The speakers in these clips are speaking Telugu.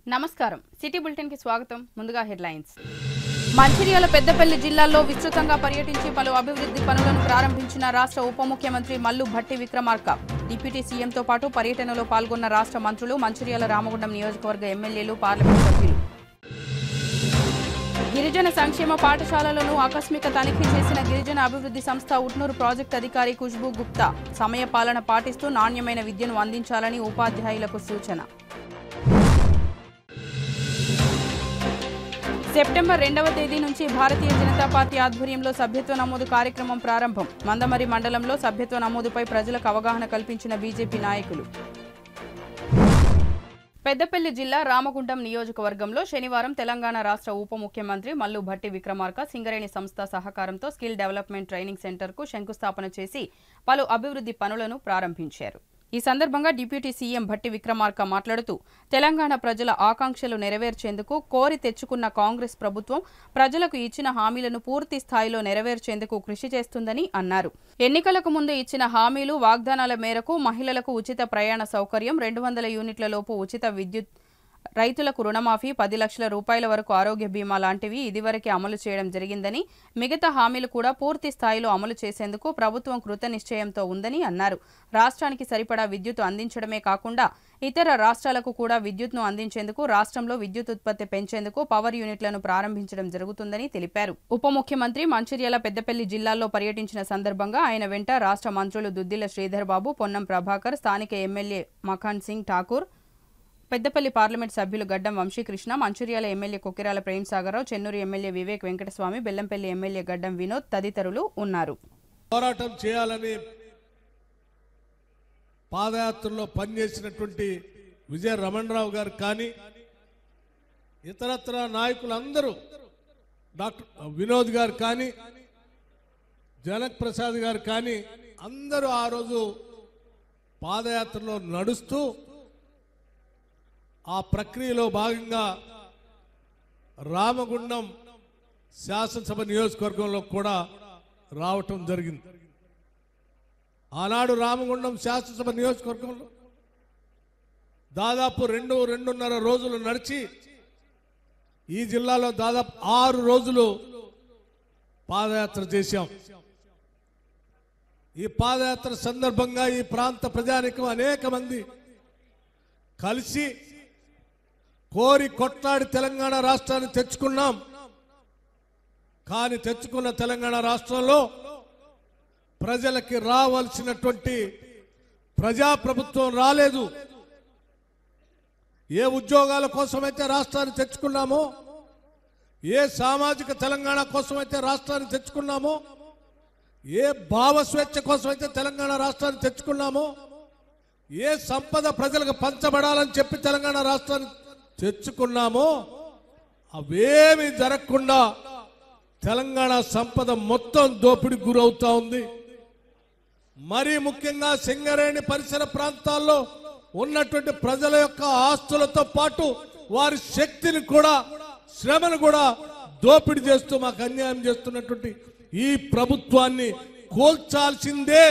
నమస్కారం సిటీ బులెటిన్ కి స్వాగతం ముందుగా హెడ్లైన్స్ మంచిర్యాల పెద్దపల్లి జిల్లాలో విస్తృతంగా పర్యటించి పలు అభివృద్ధి పనులను ప్రారంభించిన రాష్ట్ర ఉప ముఖ్యమంత్రి మల్లు భట్టి విక్రమార్క డిప్యూటీ సీఎంతో పాటు పర్యటనలో పాల్గొన్న రాష్ట్ర మంత్రులు మంచిర్యాల రామగుండం నియోజకవర్గ ఎమ్మెల్యేలు పార్లమెంట్ సభ్యులు గిరిజన సంక్షేమ పాఠశాలలను ఆకస్మిక తనిఖీ చేసిన గిరిజన అభివృద్ధి సంస్థ ఉట్నూరు ప్రాజెక్టు అధికారి ఖుష్బూ గుప్తా సమయపాలన పాటిస్తూ నాణ్యమైన విద్యను అందించాలని ఉపాధ్యాయులకు సూచన సెప్టెంబర్ 2వ తేదీ నుంచి భారతీయ జనతా పార్టీ ఆధ్వర్యంలో సభ్యత్వ నమోదు కార్యక్రమం ప్రారంభం మందమరి మండలంలో సభ్యత్వ నమోదుపై ప్రజలకు అవగాహన కల్పించిన బీజేపీ నాయకులు పెద్దపల్లి జిల్లా రామగుండం నియోజకవర్గంలో శనివారం తెలంగాణ రాష్ట్ర ఉప ముఖ్యమంత్రి మల్లు భట్టి విక్రమార్క సింగరేణి సంస్థ సహకారంతో స్కిల్ డెవలప్మెంట్ ట్రైనింగ్ సెంటర్కు శంకుస్థాపన చేసి పలు అభివృద్ధి పనులను ప్రారంభించారు ఈ సందర్భంగా డిప్యూటీ సీఎం భట్టి విక్రమార్క మాట్లాడుతూ తెలంగాణ ప్రజల ఆకాంక్షలు నెరవేర్చేందుకు కోరి తెచ్చుకున్న కాంగ్రెస్ ప్రభుత్వం ప్రజలకు ఇచ్చిన హామీలను పూర్తి స్థాయిలో నెరవేర్చేందుకు కృషి చేస్తుందని అన్నారు ఎన్నికలకు ముందు ఇచ్చిన హామీలు వాగ్దానాల మేరకు మహిళలకు ఉచిత ప్రయాణ సౌకర్యం 200 యూనిట్ల లోపు ఉచిత విద్యుత్ రైతులకు రుణమాఫీ 10 లక్షల రూపాయల వరకు ఆరోగ్య బీమా లాంటివి ఇదివరకే అమలు చేయడం జరిగిందని మిగతా హామీలు కూడా పూర్తి స్థాయిలో అమలు చేసేందుకు ప్రభుత్వం కృతనిశ్చయంతో ఉందని అన్నారు రాష్ట్రానికి సరిపడా విద్యుత్ అందించడమే కాకుండా ఇతర రాష్ట్రాలకు కూడా విద్యుత్ను అందించేందుకు రాష్ట్రంలో విద్యుత్ ఉత్పత్తి పెంచేందుకు పవర్ యూనిట్లను ప్రారంభించడం జరుగుతుందని తెలిపారు ఉప ముఖ్యమంత్రి మంచిర్యాల పెద్దపల్లి జిల్లాల్లో పర్యటించిన సందర్భంగా ఆయన వెంట రాష్ట్ర మంత్రులు దుద్దిల శ్రీధర్ బాబు పొన్నం ప్రభాకర్ స్థానిక ఎమ్మెల్యే మఖాన్ సింగ్ ఠాకూర్ పెద్దపల్లి పార్లమెంట్ సభ్యులు Gaddam Vamsi Krishna Mancherial MLA Kokkirala Premsagar Rao Chennur MLA Vivek Venkataswamy Bellampalli MLA Gaddam Vinod తదితరులు ఉన్నారు పోరాటం చేయాలని పాదయాత్రలో పనిచేసినటువంటి విజయ రమణరావు గారు కానీ ఇతరత్ర నాయకులందరూ డాక్టర్ వినోద్ గారు కానీ జనక్ ప్రసాద్ గారు కానీ అందరూ ఆ రోజు పాదయాత్రలో నడుస్తూ ఆ ప్రక్రియలో భాగంగా రామగుండం శాసనసభ నియోజకవర్గంలో కూడా రావటం జరిగింది ఆనాడు రామగుండం శాసనసభ నియోజకవర్గంలో దాదాపు 2.5 రోజులు నడిచి ఈ జిల్లాలో దాదాపు 6 రోజులు పాదయాత్ర చేశాం ఈ పాదయాత్ర సందర్భంగా ఈ ప్రాంత ప్రజానికం అనేక మంది కలిసి కోరి కొట్లాడి తెలంగాణ రాష్ట్రాన్ని తెచ్చుకున్నాం కానీ తెచ్చుకున్న తెలంగాణ రాష్ట్రంలో ప్రజలకి రావాల్సినటువంటి ప్రజాప్రభుత్వం రాలేదు ఏ ఉద్యోగాల కోసమైతే రాష్ట్రాన్ని తెచ్చుకున్నామో ఏ సామాజిక తెలంగాణ కోసమైతే రాష్ట్రాన్ని తెచ్చుకున్నామో ఏ భావస్వేచ్ఛ కోసమైతే తెలంగాణ రాష్ట్రాన్ని తెచ్చుకున్నామో ఏ సంపద ప్రజలకు పంచబడాలని చెప్పి తెలంగాణ రాష్ట్రాన్ని తెచ్చుకున్నామో అవేమీ జరగకుండా తెలంగాణ సంపద మొత్తం దోపిడీకి గురవుతా ఉంది మరీ ముఖ్యంగా సింగరేణి పరిసర ప్రాంతాల్లో ఉన్నటువంటి ప్రజల యొక్క ఆస్తులతో పాటు వారి శక్తిని కూడా శ్రమను కూడా దోపిడీ చేస్తూ మాకు అన్యాయం చేస్తున్నటువంటి ఈ ప్రభుత్వాన్ని కూల్చాల్సిందే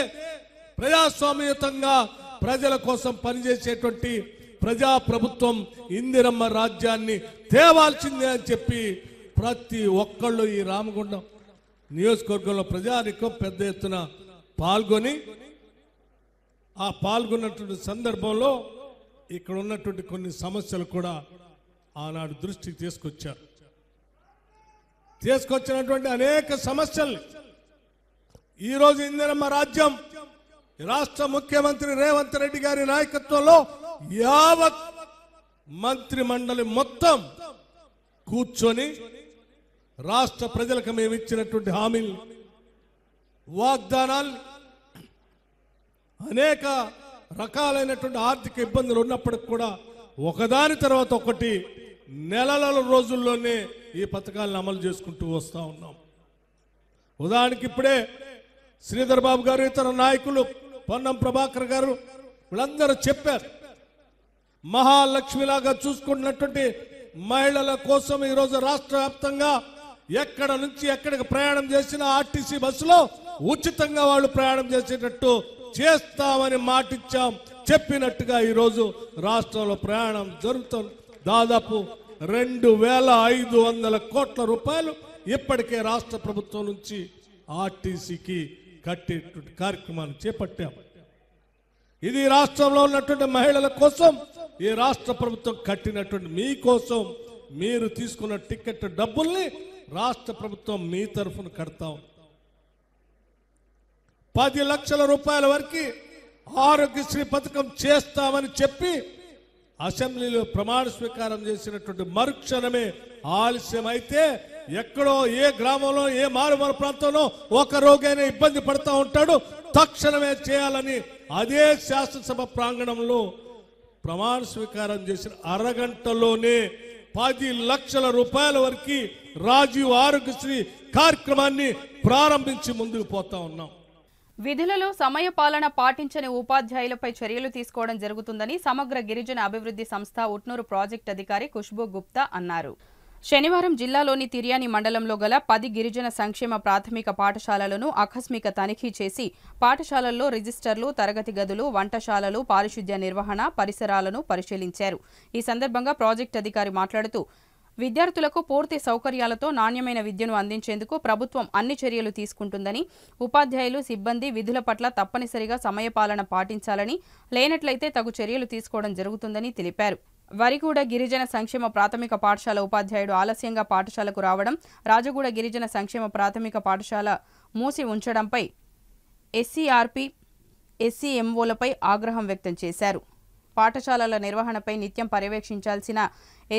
ప్రజాస్వామ్యయుతంగా ప్రజల కోసం పనిచేసేటువంటి ప్రజా ప్రభుత్వం ఇందిరమ్మ రాజ్యాన్ని తేవాల్సిందే అని చెప్పి ప్రతి ఒక్కళ్ళు ఈ రామగుండం నియోజకవర్గంలో ప్రజానికం పెద్ద ఎత్తున పాల్గొని ఆ పాల్గొన్నటువంటి సందర్భంలో ఇక్కడ ఉన్నటువంటి కొన్ని సమస్యలు కూడా ఆనాడు దృష్టికి తీసుకొచ్చినటువంటి అనేక సమస్యలు ఈరోజు ఇందిరమ్మ రాజ్యం రాష్ట్ర ముఖ్యమంత్రి రేవంత్ రెడ్డి గారి నాయకత్వంలో యావత్ మంత్రి మండలి మొత్తం కూర్చొని రాష్ట్ర ప్రజలకు మేము ఇచ్చినటువంటి హామీలు వాగ్దానాలు అనేక రకాలైనటువంటి ఆర్థిక ఇబ్బందులు ఉన్నప్పటికి కూడా ఒకదాని తర్వాత ఒకటి నెలల రోజుల్లోనే ఈ పథకాలను అమలు చేసుకుంటూ వస్తా ఉన్నాం ఉదాహరణకి ఇప్పుడే శ్రీధర్ బాబు గారు ఇతర నాయకులు పొన్నం ప్రభాకర్ గారు వీళ్ళందరూ చెప్పారు మహాలక్ష్మిలాగా చూసుకున్నటువంటి మహిళల కోసం ఈరోజు రాష్ట్ర వ్యాప్తంగా ఎక్కడ నుంచి ఎక్కడికి ప్రయాణం చేసినా ఆర్టీసీ బస్సులో ఉచితంగా వాళ్ళు ప్రయాణం చేసేటట్టు చేస్తామని మాటిచ్చాం చెప్పినట్టుగా ఈ రోజు రాష్ట్రంలో ప్రయాణం దాదాపు 2500 కోట్ల రూపాయలు ఇప్పటికే రాష్ట్ర ప్రభుత్వం నుంచి ఆర్టీసీకి కట్టేటువంటి కార్యక్రమాన్ని చేపట్టాం. ఇది రాష్ట్రంలో ఉన్నటువంటి మహిళల కోసం ఈ రాష్ట్ర ప్రభుత్వం కట్టినటువంటి మీకోసం మీరు తీసుకున్న టికెట్ డబ్బుల్ని రాష్ట్ర ప్రభుత్వం మీ తరఫున కడతాం. 10 లక్షల రూపాయల వరకు ఆరోగ్యశ్రీ పథకం చేస్తామని చెప్పి అసెంబ్లీలో ప్రమాణ స్వీకారం చేసినటువంటి మరుక్షణమే ఆలస్యం అయితే ఎక్కడో ఏ గ్రామంలో ఏ మారుమూల ప్రాంతంలో ఒక రోగైనా ఇబ్బంది పడుతూ ఉంటాడు, తక్షణమే చేయాలని అదే శాసనసభ ప్రాంగణంలో ప్రమాణ స్వీకారం చేసిన అరగంటలోనే 10 లక్షల రూపాయల వరకు రాజీవ్ ఆరోగ్యశ్రీ కార్యక్రమాన్ని ప్రారంభించి ముందుకు పోతా ఉన్నాం. విధులలో సమయ పాలన పాటించని ఉపాధ్యాయులపై చర్యలు తీసుకోవడం జరుగుతుందని సమగ్ర గిరిజన అభివృద్ధి సంస్థ ఉట్నూరు ప్రాజెక్టు అధికారి ఖుష్బూ గుప్తా అన్నారు. శనివారం జిల్లాలోని తిర్యాని మండలంలో గల 10 గిరిజన సంక్షేమ ప్రాథమిక పాఠశాలలను ఆకస్మిక తనిఖీ చేసి పాఠశాలల్లో రిజిస్టర్లు, తరగతి గదులు, వంటశాలలు, పారిశుద్ధ్య నిర్వహణ పరిసరాలను పరిశీలించారు. ఈ సందర్భంగా ప్రాజెక్టు అధికారి మాట్లాడుతూ విద్యార్థులకు పూర్తి సౌకర్యాలతో నాణ్యమైన విద్యను అందించేందుకు ప్రభుత్వం అన్ని చర్యలు తీసుకుంటుందని, ఉపాధ్యాయులు, సిబ్బంది విధుల పట్ల తప్పనిసరిగా సమయపాలన పాటించాలని, లేనట్లయితే తగు చర్యలు తీసుకోవడం జరుగుతుందని తెలిపారు. వరిగూడ గిరిజన సంక్షేమ ప్రాథమిక పాఠశాల ఉపాధ్యాయుడు ఆలస్యంగా పాఠశాలకు రావడం, రాజగూడ గిరిజన సంక్షేమ ప్రాథమిక పాఠశాల మూసి ఉంచడంపై ఎస్సీఆర్పీ, ఎస్సీఎంఓలపై ఆగ్రహం వ్యక్తం చేశారు. పాఠశాలల నిర్వహణపై నిత్యం పర్యవేక్షించాల్సిన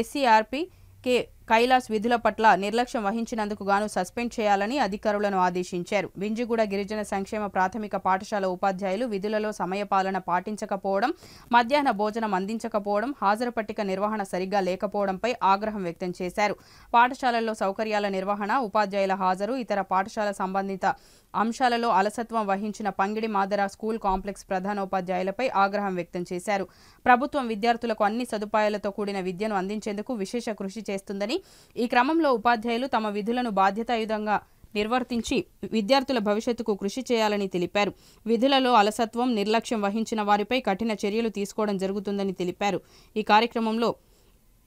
ఎస్సీఆర్పీ కె కైలాస్ విధుల పట్ల నిర్లక్ష్యం వహించినందుకు గాను సస్పెండ్ చేయాలని అధికారులను ఆదేశించారు. వింజిగూడ గిరిజన సంక్షేమ ప్రాథమిక పాఠశాల ఉపాధ్యాయులు విధులలో సమయపాలన పాటించకపోవడం, మధ్యాహ్న భోజనం అందించకపోవడం, హాజరు పట్టిక నిర్వహణ సరిగ్గా లేకపోవడంపై ఆగ్రహం వ్యక్తం చేశారు. పాఠశాలల్లో సౌకర్యాల నిర్వహణ, ఉపాధ్యాయుల హాజరు, ఇతర పాఠశాల సంబంధిత అంశాలలో అలసత్వం వహించిన పంగిడి మాదర స్కూల్ కాంప్లెక్స్ ప్రధానోపాధ్యాయులపై ఆగ్రహం వ్యక్తం చేశారు. ప్రభుత్వం విద్యార్థులకు అన్ని సదుపాయాలతో కూడిన విద్యను అందించేందుకు విశేష కృషి చేస్తుందని, ఈ క్రమంలో ఉపాధ్యాయులు తమ విధులను బాధ్యతాయుతంగా నిర్వర్తించి విద్యార్థుల భవిష్యత్తుకు కృషి చేయాలని తెలిపారు. విధులలో అలసత్వం, నిర్లక్ష్యం వహించిన వారిపై కఠిన చర్యలు తీసుకోవడం జరుగుతుందని తెలిపారు. ఈ కార్యక్రమంలో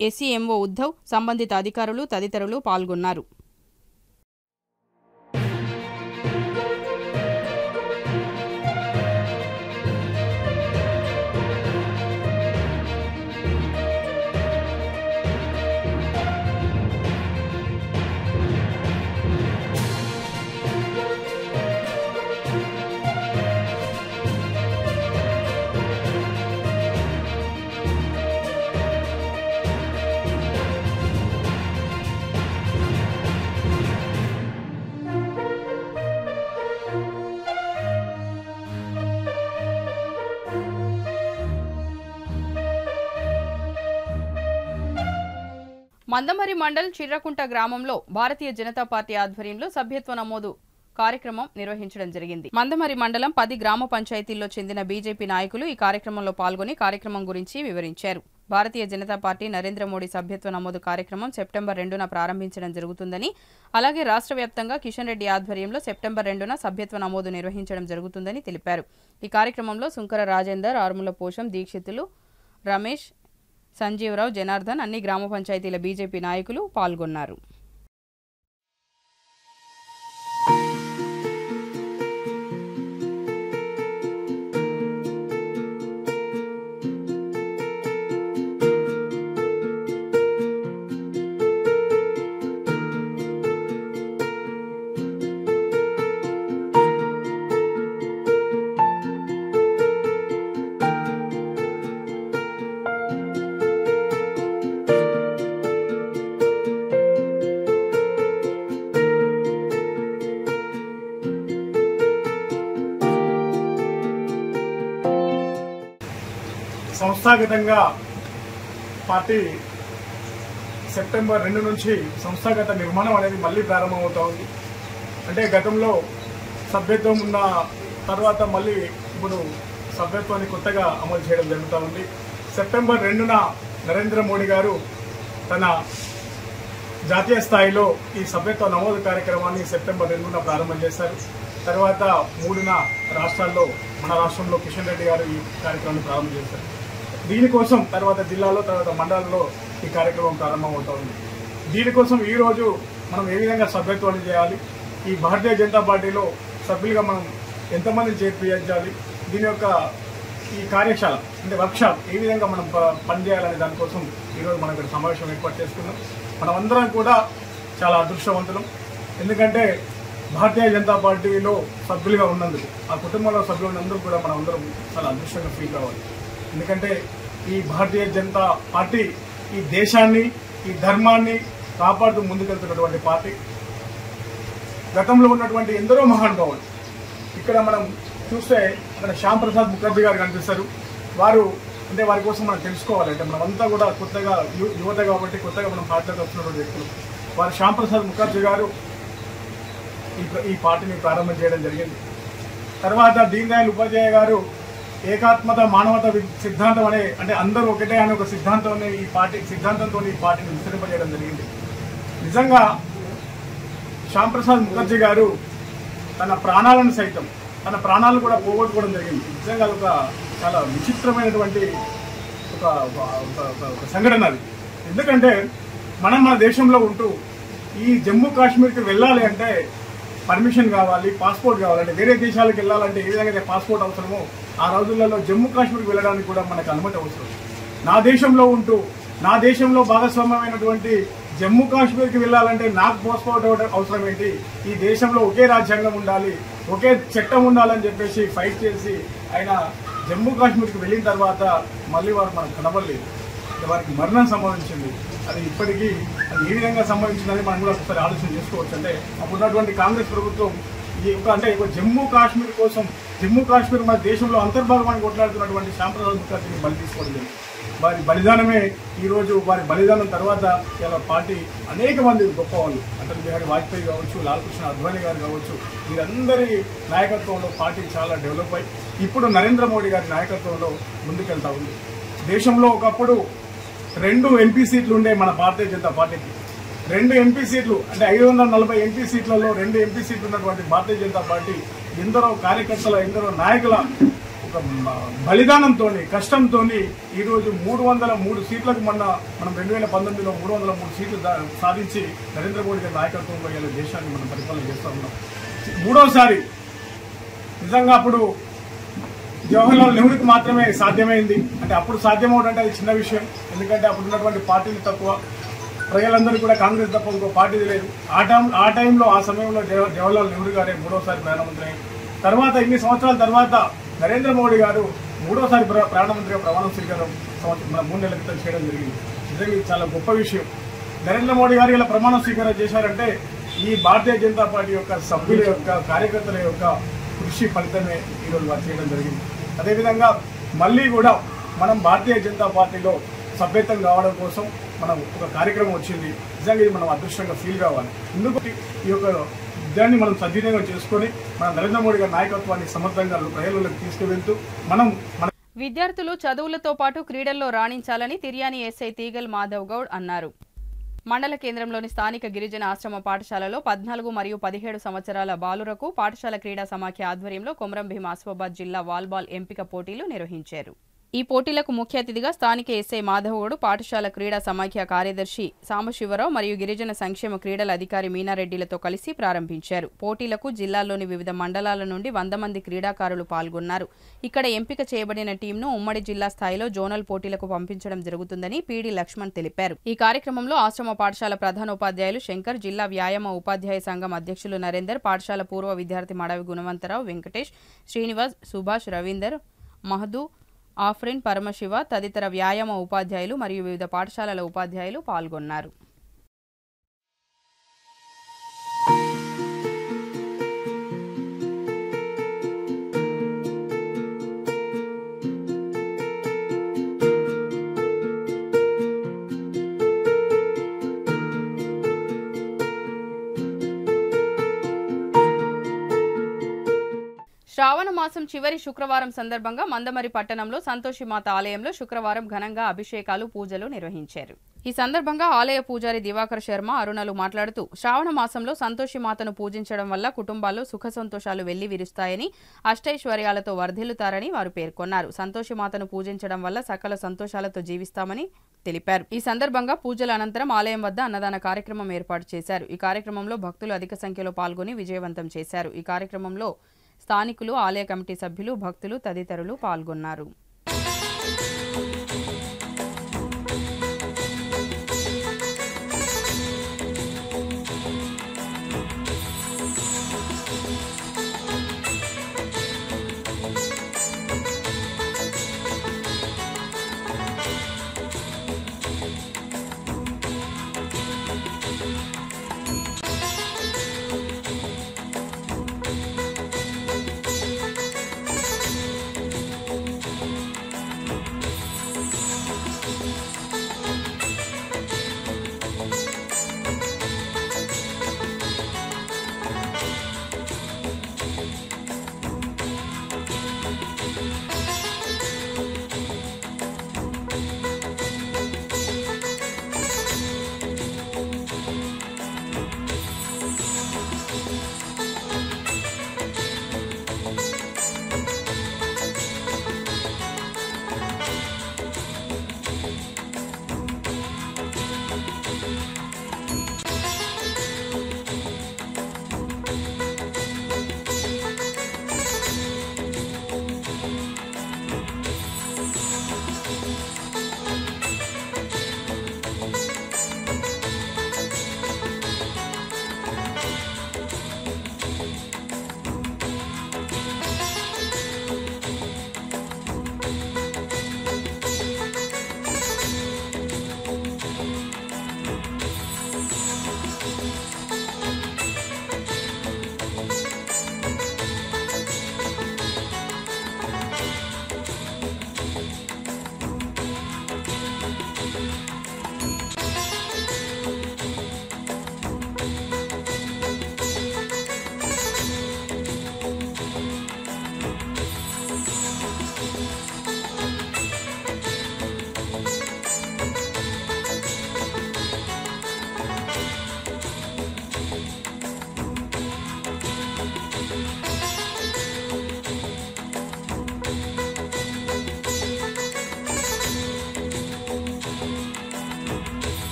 ఎస్సీఎంఓ ఉద్ధవ్, సంబంధిత అధికారులు తదితరులు పాల్గొన్నారు. మందమరి మండల్ చిర్రకుంట గ్రామంలో భారతీయ జనతా పార్టీ ఆధ్వర్యంలో సభ్యత్వ నమోదు కార్యక్రమం నిర్వహించడం జరిగింది. మందమరి మండలం 10 గ్రామ పంచాయతీల్లో చెందిన బీజేపీ నాయకులు ఈ కార్యక్రమంలో పాల్గొని కార్యక్రమం గురించి వివరించారు. భారతీయ జనతా పార్టీ నరేంద్ర మోడీ సభ్యత్వ నమోదు కార్యక్రమం సెప్టెంబర్ 2న ప్రారంభించడం జరుగుతుందని, అలాగే రాష్ట్ర వ్యాప్తంగా కిషన్ రెడ్డి ఆధ్వర్యంలో సెప్టెంబర్ 2న సభ్యత్వ నమోదు నిర్వహించడం జరుగుతుందని తెలిపారు. ఈ కార్యక్రమంలో సుంకర రాజేందర్, ఆర్ముల పోషం, దీక్షితులు, రమేష్, సంజీవరావు, జనార్దన్, అన్ని గ్రామ పంచాయతీల బీజేపీ నాయకులు పాల్గొన్నారు. సంస్థాగతంగా పార్టీ సెప్టెంబర్ 2 నుంచి సంస్థాగత నిర్మాణం అనేది మళ్ళీ ప్రారంభమవుతా ఉంది. అంటే గతంలో సభ్యత్వం ఉన్న తర్వాత మళ్ళీ ఇప్పుడు సభ్యత్వాన్ని కొత్తగా అమలు చేయడం జరుగుతూ ఉంది. సెప్టెంబర్ 2న నరేంద్ర మోడీ గారు తన జాతీయ స్థాయిలో ఈ సభ్యత్వ నమోదు కార్యక్రమాన్ని సెప్టెంబర్ 2న ప్రారంభం చేశారు. తర్వాత 3న రాష్ట్రాల్లో, మన రాష్ట్రంలో కిషన్ రెడ్డి గారు ఈ కార్యక్రమాన్ని ప్రారంభం చేశారు. దీనికోసం తర్వాత జిల్లాలో, తర్వాత మండలాల్లో ఈ కార్యక్రమం ప్రారంభమవుతా ఉంది. దీనికోసం ఈరోజు మనం ఏ విధంగా సభ్యత్వాన్ని చేయాలి, ఈ భారతీయ జనతా పార్టీలో సభ్యులుగా మనం ఎంతమందిని చేర్పించాలి, దీని యొక్క ఈ కార్యశాల అంటే వర్క్షాప్ ఏ విధంగా మనం పనిచేయాలనే దానికోసం ఈరోజు మనం ఇక్కడ సమావేశం ఏర్పాటు చేసుకున్నాం. మనమందరం కూడా చాలా అదృష్టవంతులం. ఎందుకంటే భారతీయ జనతా పార్టీలో సభ్యులుగా ఉన్నందుకు, ఆ కుటుంబంలో సభ్యులు ఉన్నందుకు కూడా మనం అందరం చాలా అదృష్టంగా ఫీల్ కావాలి. ఎందుకంటే ఈ భారతీయ జనతా పార్టీ ఈ దేశాన్ని, ఈ ధర్మాన్ని కాపాడుతూ ముందుకెళ్తున్నటువంటి పార్టీ. గతంలో ఉన్నటువంటి ఎందరో మహానుభావులు ఇక్కడ మనం చూస్తే అక్కడ శ్యామ్ ప్రసాద్ ముఖర్జీ గారు కనిపిస్తారు. వారు అంటే వారి కోసం మనం తెలుసుకోవాలంటే మనమంతా కూడా కొత్తగా యువత కాబట్టి కొత్తగా మనం పార్టీలోకి వస్తున్నటువంటి వ్యక్తులు. వారు శ్యామ్ ప్రసాద్ ముఖర్జీ గారు ఈ పార్టీని ప్రారంభం చేయడం జరిగింది. తర్వాత దీన్ దయాళ్ ఉపాధ్యాయ గారు ఏకాత్మత మానవత సిద్ధాంతం అంటే అందరూ ఒకటే అనే ఒక సిద్ధాంతంతో ఈ పార్టీని విస్తరింపజేయడం జరిగింది. నిజంగా శ్యామ్ ప్రసాద్ ముఖర్జీ గారు తన ప్రాణాలను సైతం తన ప్రాణాలను కూడా పోగొట్టుకోవడం జరిగింది. నిజంగా ఒక చాలా విచిత్రమైనటువంటి ఒక సంఘటన అది. ఎందుకంటే మనం మన దేశంలో ఉంటూ ఈ జమ్మూ కాశ్మీర్కి వెళ్ళాలి అంటే పర్మిషన్ కావాలి, పాస్పోర్ట్ కావాలంటే వేరే దేశాలకు వెళ్ళాలంటే ఏ విధంగా పాస్పోర్ట్ అవసరమో ఆ రోజులలో జమ్మూ కాశ్మీర్కి వెళ్ళడానికి కూడా మనకు అనుమతి అవసరం. నా దేశంలో ఉంటూ నా దేశంలో భాగస్వామ్యమైనటువంటి జమ్మూ కాశ్మీర్కి వెళ్ళాలంటే నాకు పాస్పోర్ట్ అవసరం ఏంటి, ఈ దేశంలో ఒకే రాజ్యాంగం ఉండాలి, ఒకే చట్టం ఉండాలని చెప్పేసి ఫైట్ చేసి ఆయన జమ్మూ కాశ్మీర్కి వెళ్ళిన తర్వాత మళ్ళీ వారు మనకు కనబడలేదు. వారికి మరణం సంభవించింది. అది ఇప్పటికీ అది ఏ విధంగా సంభవించిందని మనం కూడా ఒకసారి ఆలోచన చేసుకోవచ్చు. అంటే అప్పుడున్నటువంటి కాంగ్రెస్ ప్రభుత్వం అంటే జమ్మూ కాశ్మీర్ కోసం జమ్మూ కాశ్మీర్ మన దేశంలో అంతర్భాగమని కొట్లాడుతున్నటువంటి శ్యామ్ ప్రసాద్ ముఖర్జీని బలి తీసుకోవడం జరిగింది. వారి బలిదానమే ఈరోజు వారి బలిదానం తర్వాత ఇలా పార్టీ అనేక మంది గొప్ప వాళ్ళు అటల్ బిహారీ వాజ్పేయి కావచ్చు, లాల్ కృష్ణ అద్వానీ గారు కావచ్చు, వీరందరి నాయకత్వంలో పార్టీ చాలా డెవలప్ అయ్యి ఇప్పుడు నరేంద్ర మోడీ గారి నాయకత్వంలో ముందుకెళ్తా ఉంది. దేశంలో ఒకప్పుడు 2 ఎంపీ సీట్లు ఉండే మన భారతీయ జనతా పార్టీకి 2 ఎంపీ సీట్లు అంటే 540 ఎంపీ సీట్లలో 2 ఎంపీ సీట్లు ఉన్నటువంటి భారతీయ జనతా పార్టీ ఎందరో కార్యకర్తల ఎందరో నాయకుల ఒక బలిదానంతో కష్టంతో ఈరోజు 303 సీట్లకు మనం 2019లో 303 సీట్లు సాధించి నరేంద్ర మోడీ గారి నాయకత్వంలో ఇలా దేశాన్ని మనం పరిపాలన చేస్తూ ఉన్నాం. మూడోసారి నిజంగా అప్పుడు జవహర్లాల్ నెహ్రూకి మాత్రమే సాధ్యమైంది. అంటే అప్పుడు సాధ్యమవడం అంటే అది చిన్న విషయం. ఎందుకంటే అప్పుడు ఉన్నటువంటి పార్టీలు తక్కువ, ప్రజలందరూ కూడా కాంగ్రెస్ తప్ప ఇంకో పార్టీ లేదు. ఆ టైంలో ఆ సమయంలో జవహర్లాల్ నెహ్రూ గారే మూడోసారి ప్రధానమంత్రి. తర్వాత ఇన్ని సంవత్సరాల తర్వాత నరేంద్ర మోడీ గారు మూడోసారి ప్రధానమంత్రిగా ప్రమాణ స్వీకారం మన 3 నెలల క్రితం చేయడం జరిగింది. నిజంగా ఇది చాలా గొప్ప విషయం. నరేంద్ర మోడీ గారు ఇలా ప్రమాణ స్వీకారం చేశారంటే ఈ భారతీయ జనతా పార్టీ యొక్క సభ్యుల యొక్క కార్యకర్తల యొక్క కృషి ఫలితమే ఈరోజు వారు చేయడం జరిగింది. అదేవిధంగా మళ్ళీ కూడా మనం భారతీయ జనతా పార్టీలో సభ్యత్వం కావడం కోసం మనం ఒక కార్యక్రమం వచ్చింది. నిజంగా ఇది మనం అదృష్టంగా ఫీల్ కావాలి. ఎందుకు ఈ యొక్క దాన్ని మనం సద్వినియోగం చేసుకొని మన నరేంద్ర మోడీ గారి నాయకత్వాన్ని సమర్థంగా ప్రజలకు తీసుకువెళ్తూ మన విద్యార్థులు చదువులతో పాటు క్రీడల్లో రాణించాలని తిర్యాని ఎస్ఐ తీగల్ మాధవ్ గౌడ్ అన్నారు. మండల కేంద్రంలోని స్థానిక గిరిజన ఆశ్రమ పాఠశాలలో 14 మరియు 17 సంవత్సరాల బాలురకు పాఠశాల క్రీడా సమాఖ్య ఆధ్వర్యంలో కొమరం భీం ఆసిఫాబాద్ జిల్లా వాల్బాల్ ఎంపిక పోటీలు నిర్వహించారు. ఈ పోటీలకు ముఖ్య అతిథిగా స్థానిక ఎస్ఐ మాధవగౌడ్, పాఠశాల క్రీడా సమాఖ్య కార్యదర్శి సాంబశివరావు మరియు గిరిజన సంక్షేమ క్రీడల అధికారి మీనారెడ్డిలతో కలిసి ప్రారంభించారు. పోటీలకు జిల్లాలోని వివిధ మండలాల నుండి 100 మంది క్రీడాకారులు పాల్గొన్నారు. ఇక్కడ ఎంపిక చేయబడిన టీంను ఉమ్మడి జిల్లా స్థాయిలో జోనల్ పోటీలకు పంపించడం జరుగుతుందని పీడీ లక్ష్మణ్ తెలిపారు. ఈ కార్యక్రమంలో ఆశ్రమ పాఠశాల ప్రధానోపాధ్యాయులు శంకర్, జిల్లా వ్యాయామ ఉపాధ్యాయ సంఘం అధ్యక్షులు నరేందర్, పాఠశాల పూర్వ విద్యార్థి మడవి గుణవంతరావు, వెంకటేష్, శ్రీనివాస్, సుభాష్, రవీందర్, మహదూ, ఆఫ్రిన్, పరమశివ తదితర వ్యాయామ ఉపాధ్యాయులు మరియు వివిధ పాఠశాలల ఉపాధ్యాయులు పాల్గొన్నారు. శ్రావణ మాసం మాసం చివరి శుక్రవారం సందర్భంగా మందమరి పట్టణంలో సంతోషిమాత ఆలయంలో శుక్రవారం ఘనంగా అభిషేకాలు పూజలు నిర్వహించారు. ఈ సందర్భంగా ఆలయ పూజారి దివాకర్ శర్మ అరుణలు మాట్లాడుతూ శ్రావణ మాసంలో సంతోషిమాతను పూజించడం వల్ల కుటుంబాల్లో సుఖ సంతోషాలు వెళ్లి విరుస్తాయని, అష్టైశ్వర్యాలతో వర్ధిల్లుతారని వారు పేర్కొన్నారు. సంతోషిమాతను పూజించడం వల్ల సకల సంతోషాలతో జీవిస్తామని తెలిపారు. ఈ సందర్భంగా పూజల అనంతరం ఆలయం వద్ద అన్నదాన కార్యక్రమం ఏర్పాటు చేశారు. ఈ కార్యక్రమంలో భక్తులు అధిక సంఖ్యలో పాల్గొని విజయవంతం చేశారు. ఈ కార్యక్రమంలో స్థానికులు, ఆలయ కమిటీ సభ్యులు, భక్తులు తదితరులు పాల్గొన్నారు.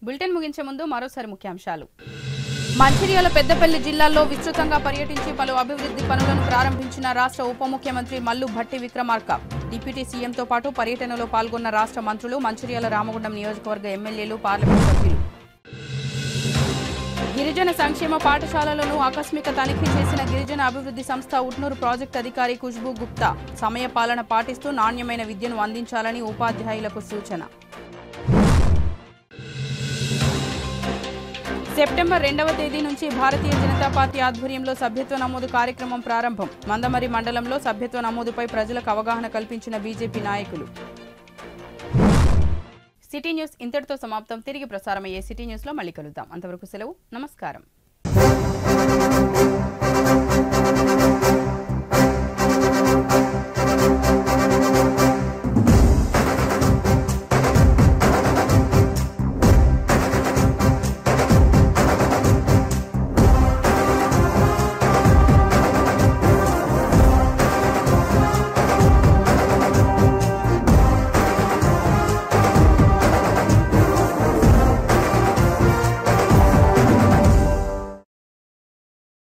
బులెటిన్ ముగించే ముందు మరోసారి ముఖ్యాంశాలు. మంచిర్యాల, పెద్దపల్లి జిల్లాల్లో విస్తృతంగా పర్యటించి పలు అభివృద్ధి పనులను ప్రారంభించిన రాష్ట్ర ఉప ముఖ్యమంత్రి మల్లు భట్టి విక్రమార్క. డిప్యూటీ సీఎంతో పాటు పర్యటనలో పాల్గొన్న రాష్ట్ర మంత్రులు, మంచిర్యాల రామగుండం నియోజకవర్గ ఎమ్మెల్యేలు, పార్లమెంట్ సభ్యులు. గిరిజన సంక్షేమ పాఠశాలలను ఆకస్మిక తనిఖీ చేసిన గిరిజన అభివృద్ధి సంస్థ ఉట్నూరు ప్రాజెక్టు అధికారి ఖుష్బూ గుప్తా. సమయ పాలన పాటిస్తూ నాణ్యమైన విద్యను అందించాలని ఉపాధ్యాయులకు సూచన. సెప్టెంబర్ 2వ తేదీ నుంచి భారతీయ జనతా పార్టీ ఆధ్వర్యంలో సభ్యత్వ నమోదు కార్యక్రమం ప్రారంభం. మందమరి మండలంలో సభ్యత్వ నమోదుపై ప్రజలకు అవగాహన కల్పించిన బీజేపీ నాయకులు. సిటీ న్యూస్ ఇంతటితో సమాప్తం. తిరిగి ప్రసారమయ్యే సిటీ న్యూస్లో మళ్ళీ కలుద్దాం. అంతవరకు సెలవు. నమస్కారం.